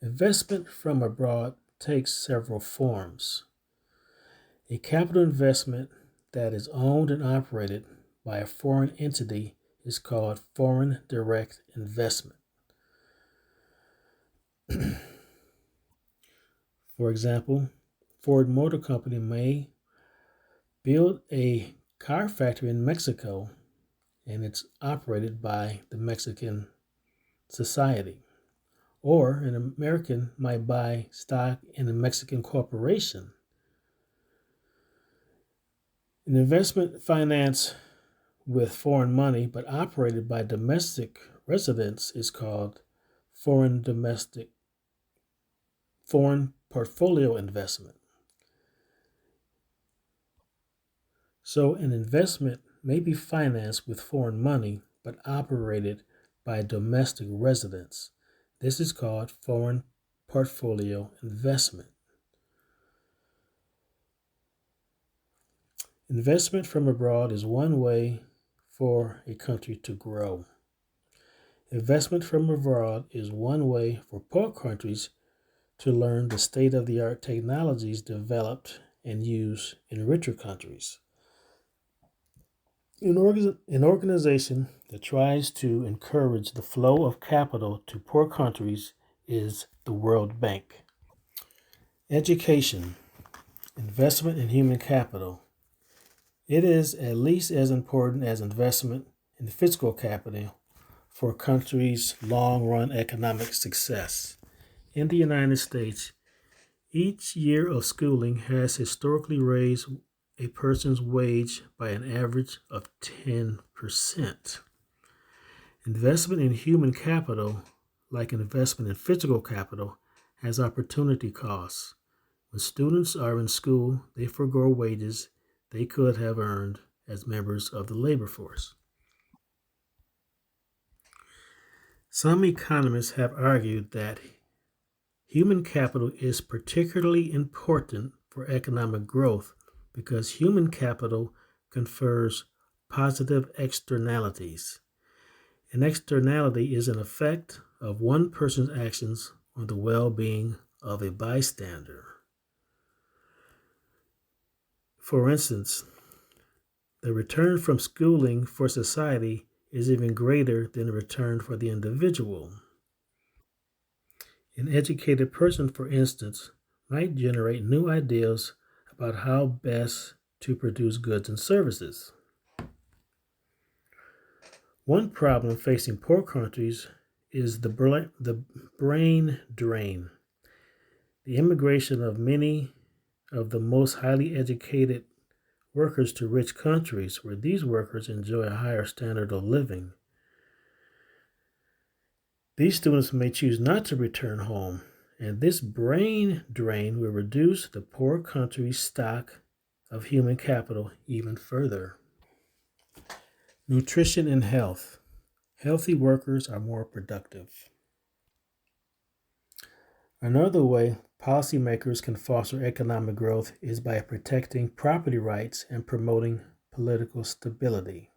Investment from abroad takes several forms. A capital investment that is owned and operated by a foreign entity is called foreign direct investment. For example, Ford Motor Company may build a car factory in Mexico and it's operated by the Mexican society. Or an American might buy stock in a Mexican corporation. An investment financed with foreign money but operated by domestic residents is called foreign portfolio investment. So an investment may be financed with foreign money but operated by domestic residents. This is called foreign portfolio investment. Investment from abroad is one way for a country to grow. Investment from abroad is one way for poor countries to learn the state-of-the-art technologies developed and used in richer countries. An organization that tries to encourage the flow of capital to poor countries is the World Bank. Education, investment in human capital. It is at least as important as investment in physical capital for a country's long-run economic success. In the United States, each year of schooling has historically raised a person's wage by an average of 10%. Investment in human capital, like investment in physical capital, has opportunity costs. When students are in school, they forego wages they could have earned as members of the labor force. Some economists have argued that human capital is particularly important for economic growth because human capital confers positive externalities. An externality is an effect of one person's actions on the well-being of a bystander. For instance, the return from schooling for society is even greater than the return for the individual. An educated person, for instance, might generate new ideas about how best to produce goods and services. One problem facing poor countries is the brain drain. The immigration of many of the most highly educated workers to rich countries where these workers enjoy a higher standard of living. These students may choose not to return home, and this brain drain will reduce the poor country's stock of human capital even further. Nutrition and health. Healthy workers are more productive. Another way policymakers can foster economic growth is by protecting property rights and promoting political stability.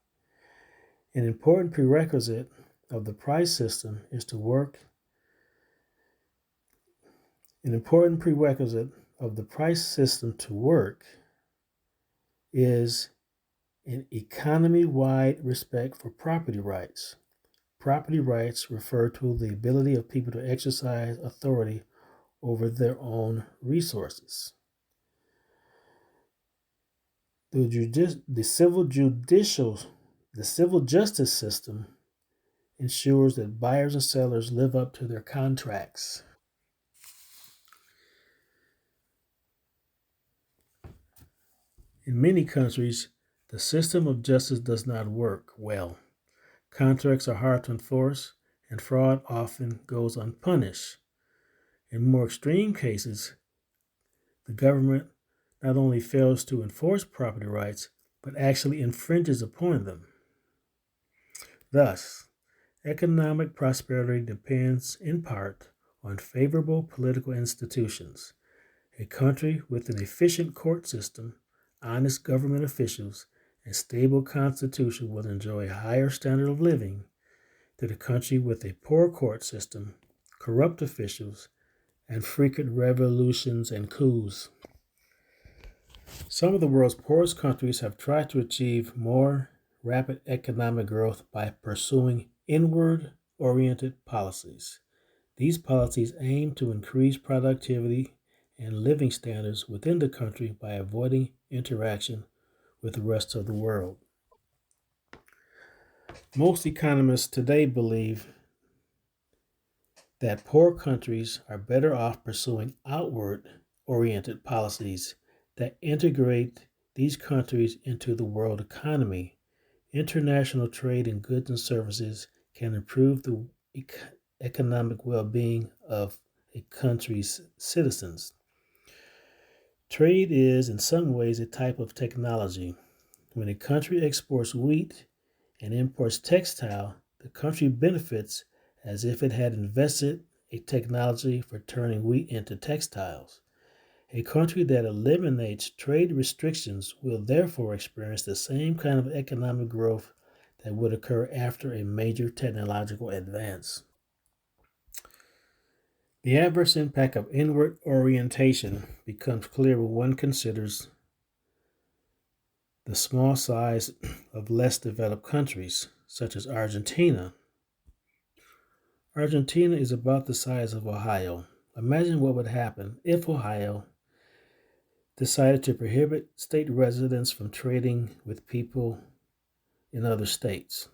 An important prerequisite of the price system is to work. An important prerequisite of the price system to work is an economy-wide respect for property rights. Property rights refer to the ability of people to exercise authority over their own resources. The civil justice system ensures that buyers and sellers live up to their contracts. In many countries, the system of justice does not work well. Contracts are hard to enforce, and fraud often goes unpunished. In more extreme cases, the government not only fails to enforce property rights, but actually infringes upon them. Thus, economic prosperity depends in part on favorable political institutions. A country with an efficient court system, honest government officials, and stable constitution will enjoy a higher standard of living than a country with a poor court system, corrupt officials, and frequent revolutions and coups. Some of the world's poorest countries have tried to achieve more rapid economic growth by pursuing inward oriented policies. These policies aim to increase productivity and living standards within the country by avoiding interaction with the rest of the world. Most economists today believe that poor countries are better off pursuing outward oriented policies that integrate these countries into the world economy. International trade in goods and services can improve the economic well being of a country's citizens. Trade is, in some ways, a type of technology. When a country exports wheat and imports textile, the country benefits as if it had invested a technology for turning wheat into textiles. A country that eliminates trade restrictions will therefore experience the same kind of economic growth that would occur after a major technological advance. The adverse impact of inward orientation becomes clear when one considers the small size of less developed countries, such as Argentina. Argentina is about the size of Ohio. Imagine what would happen if Ohio decided to prohibit state residents from trading with people in other states.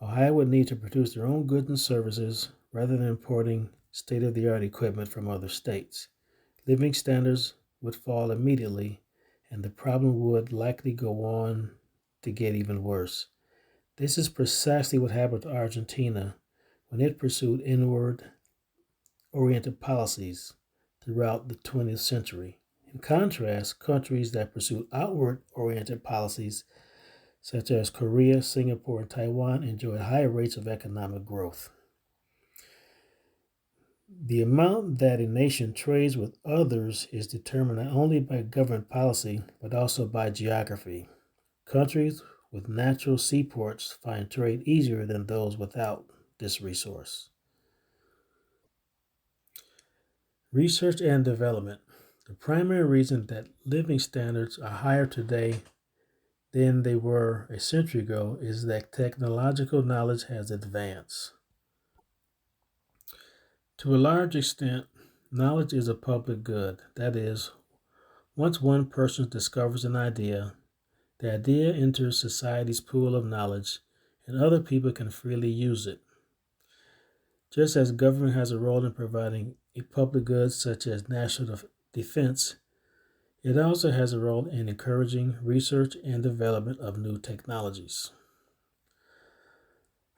Ohio would need to produce their own goods and services rather than importing state-of-the-art equipment from other states. Living standards would fall immediately, and the problem would likely go on to get even worse. This is precisely what happened to Argentina when it pursued inward-oriented policies throughout the 20th century. In contrast, countries that pursue outward-oriented policies, such as Korea, Singapore, and Taiwan, enjoy high rates of economic growth. The amount that a nation trades with others is determined not only by government policy, but also by geography. Countries with natural seaports find trade easier than those without this resource. Research and development. The primary reason that living standards are higher today than they were a century ago is that technological knowledge has advanced. To a large extent, knowledge is a public good. That is, once one person discovers an idea, the idea enters society's pool of knowledge and other people can freely use it. Just as government has a role in providing a public good such as national defense, it also has a role in encouraging research and development of new technologies.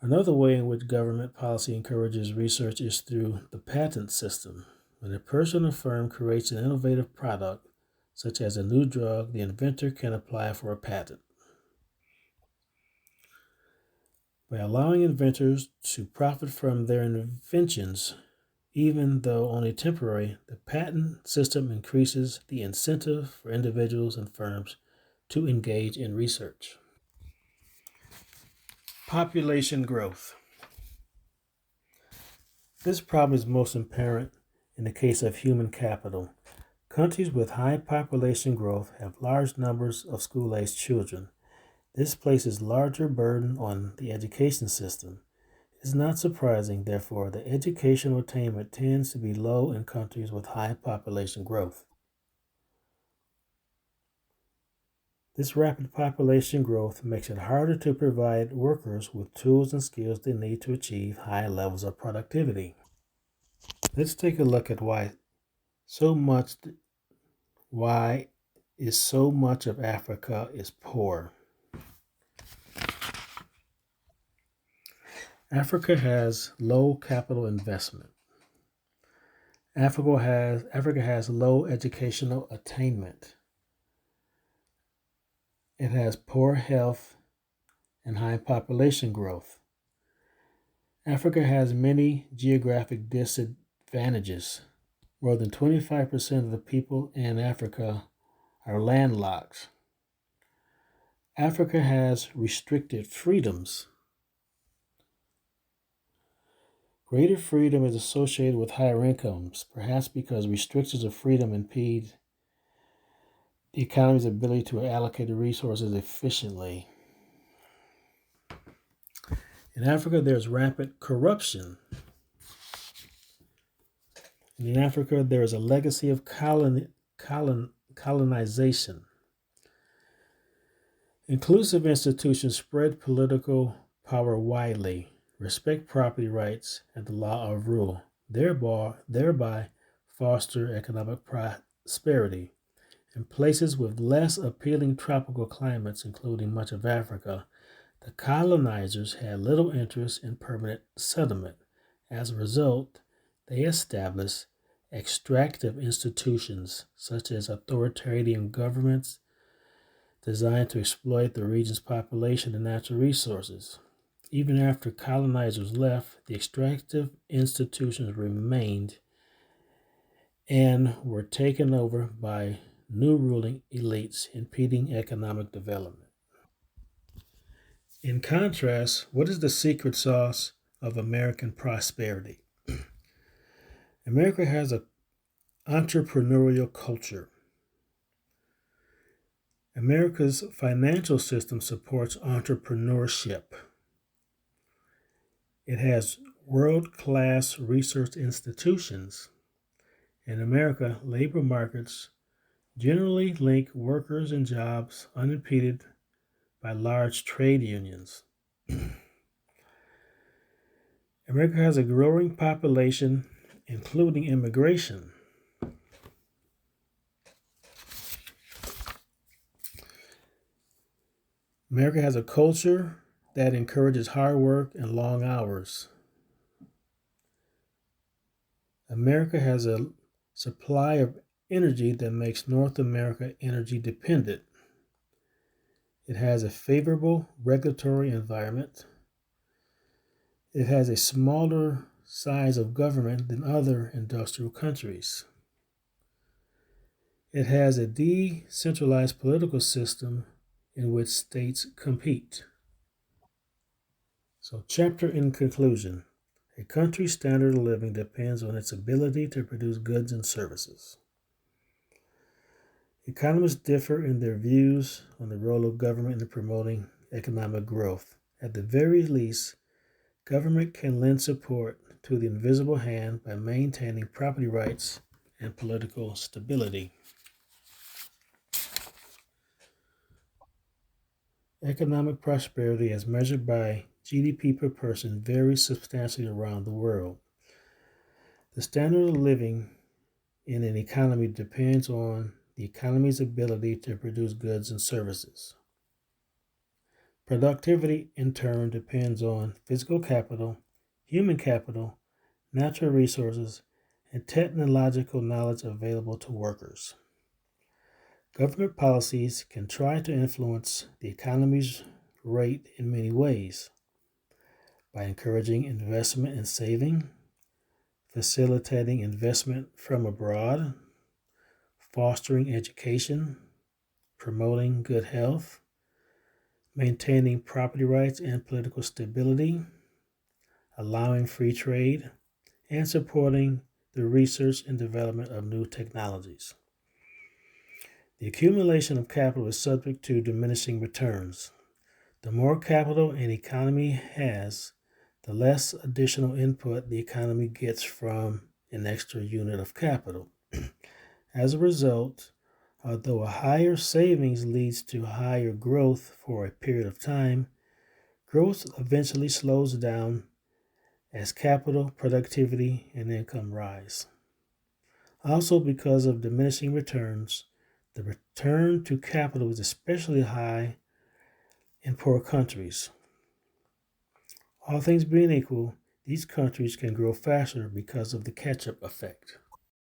Another way in which government policy encourages research is through the patent system. When a person or firm creates an innovative product, such as a new drug, the inventor can apply for a patent. By allowing inventors to profit from their inventions, even though only temporary, the patent system increases the incentive for individuals and firms to engage in research. Population growth. This problem is most apparent in the case of human capital. Countries with high population growth have large numbers of school-aged children. This places larger burden on the education system. It is not surprising, therefore, that educational attainment tends to be low in countries with high population growth. This rapid population growth makes it harder to provide workers with tools and skills they need to achieve high levels of productivity. Let's take a look at why is so much of Africa is poor. Africa has low capital investment. Africa has low educational attainment. It has poor health and high population growth. Africa has many geographic disadvantages. More than 25% of the people in Africa are landlocked. Africa has restricted freedoms. Greater freedom is associated with higher incomes, perhaps because restrictions of freedom impede the economy's ability to allocate the resources efficiently. In Africa, there's rampant corruption. And in Africa, there is a legacy of colonization. Inclusive institutions spread political power widely, respect property rights and the law of rule, thereby foster economic prosperity. In places with less appealing tropical climates, including much of Africa, the colonizers had little interest in permanent settlement. As a result, they established extractive institutions such as authoritarian governments designed to exploit the region's population and natural resources. Even after colonizers left, the extractive institutions remained and were taken over by new ruling elites, impeding economic development. In contrast, what is the secret sauce of American prosperity? America has an entrepreneurial culture. America's financial system supports entrepreneurship. It has world-class research institutions. In America, labor markets generally link workers and jobs unimpeded by large trade unions. America has a growing population, including immigration. America has a culture that encourages hard work and long hours. America has a supply of energy that makes North America energy dependent. It has a favorable regulatory environment. It has a smaller size of government than other industrial countries. It has a decentralized political system in which states compete. So, chapter in conclusion. A country's standard of living depends on its ability to produce goods and services. Economists differ in their views on the role of government in promoting economic growth. At the very least, government can lend support to the invisible hand by maintaining property rights and political stability. Economic prosperity, as measured by GDP per person, varies substantially around the world. The standard of living in an economy depends on the economy's ability to produce goods and services. Productivity, in turn, depends on physical capital, human capital, natural resources, and technological knowledge available to workers. Government policies can try to influence the economy's rate in many ways by encouraging investment and saving, facilitating investment from abroad, fostering education, promoting good health, maintaining property rights and political stability, allowing free trade, and supporting the research and development of new technologies. The accumulation of capital is subject to diminishing returns. The more capital an economy has, the less additional input the economy gets from an extra unit of capital. As a result, although a higher savings leads to higher growth for a period of time, growth eventually slows down as capital, productivity, and income rise. Also, because of diminishing returns, the return to capital is especially high in poor countries. All things being equal, these countries can grow faster because of the catch-up effect.